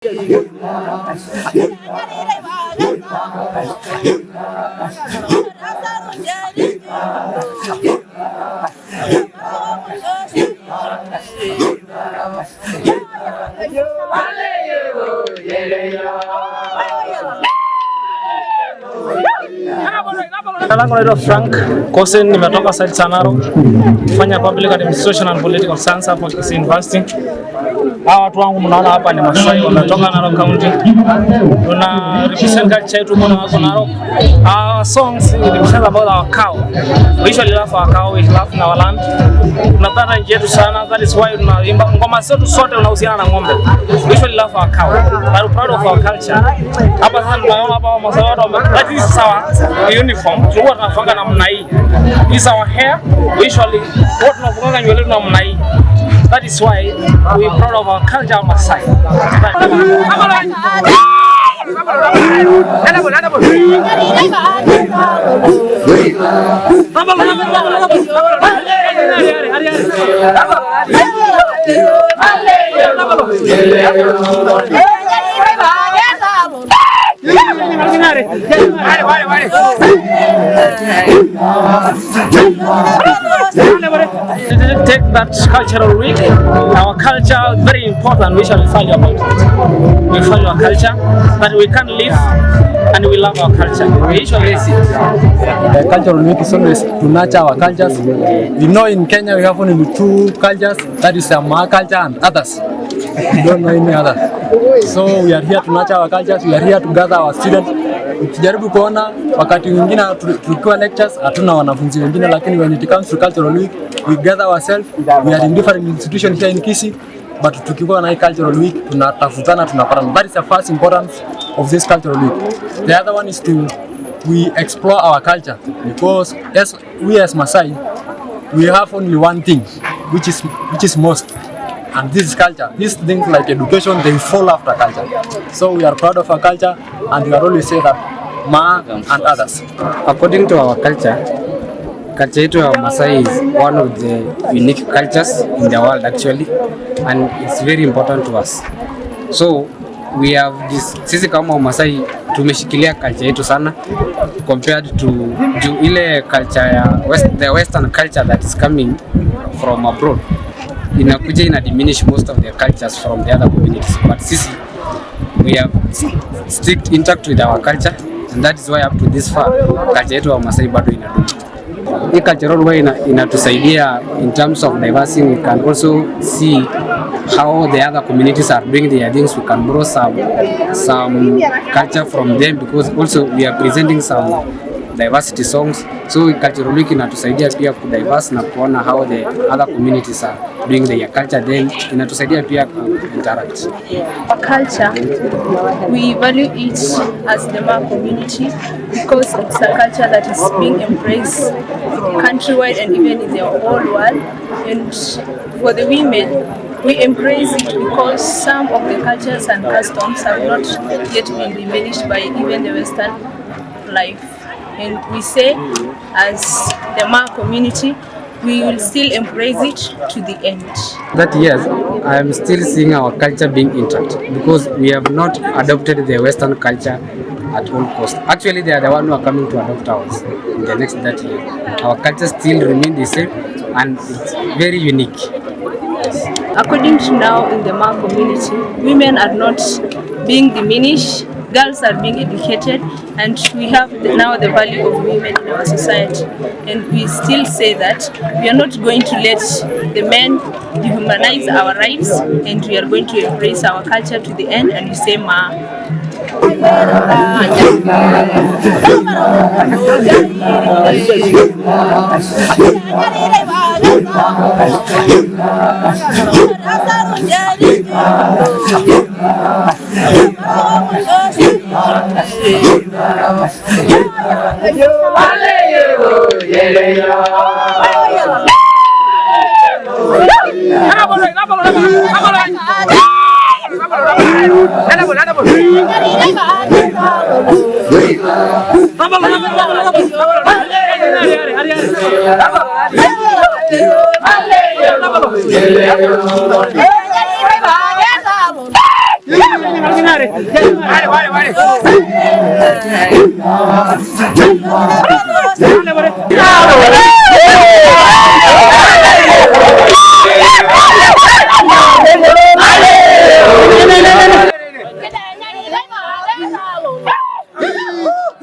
Langu naitwa Frank Kosen, nimetoka South Sanaro kufanya public administration and political science hapo Kisii University. Hawa watu wangu mnaona hapa ni Masai, wametoka Narok County. Tuna represent culture yetu kwa Narok. Our songs represent about our cow. We usually love our cow, we love our land. Tunapenda nchi yetu sana, that is why tunaimba ngoma zetu zote unahusiana na ng'ombe. We usually love our cow. We are proud of our culture. Hapa sasa tunaona hapa Masai watu, that is our uniform. Huwa tunafanga namna hii. This is our hair. We usually huwa tunafanga nywele namna hii. That is why we are proud of our culture, Masai. Take that cultural week. Our culture is very important. We shall value about it. We value our culture, but we can't live and we love our culture. We usually see the cultural week is always to nurture our cultures. You know, in Kenya we have only two cultures, that is the MAA culture and others. We don't know any other. So we are here to nurture our cultures. We are here to gather our students. Ukijaribu kuona wakati mwingine tukiwa lectures hatuna wanafunzi wengine, lakini when it comes to cultural week we gather ourselves. We are in different institutions here in Kisii, but tukikuwa na cultural week tunatafutana, tunapatana. That is the first importance of this cultural week. The other one is we explore our culture, because we as Masai we have only one thing which is most, and this is culture. These things like education, they fall after culture. So we are proud of our culture, and we are always say that MAA and others. According to our culture yetu ya Masai is one of the unique cultures in the world actually, and it's very important to us. So we have this, sisi kama Masai tumeshikilia culture yetu sana compared to ile culture ya the western culture that is coming from abroad. Inakuja ina diminish most of the cultures from the other communities, but sisi we have sticked intact with our culture, and that is why up to this far culture yetu ya Masai bado inadumu. Hii cultural way inatusaidia in terms of diversity. We can also see how the other communities are doing their things. We can borrow some culture from them, because also we are presenting some diversity songs. So cultural week inatusaidia pia ku diverse na kuona how the other communities are doing their culture, then inatusaidia pia ku interact. Our culture, we value it as the MAA community because it's a culture that is being embraced countrywide and even in the whole world. And for the women, we embrace it because some of the cultures and customs have not yet been diminished by even the Western life. And we say, as the MAA community, we will still embrace it to the end. That yes, I am still seeing our culture being intact, because we have not adopted the Western culture at all cost. Actually, they are the ones who are coming to adopt ours in the next 30 years. Our culture still remains the same, and it's very unique. According to now in the MAA community, women are not being diminished. Girls are being educated, and we have now the value of women in our society. And we still say that we are not going to let the men dehumanize our rights, and we are going to embrace our culture to the end, and we say MAA. Vale.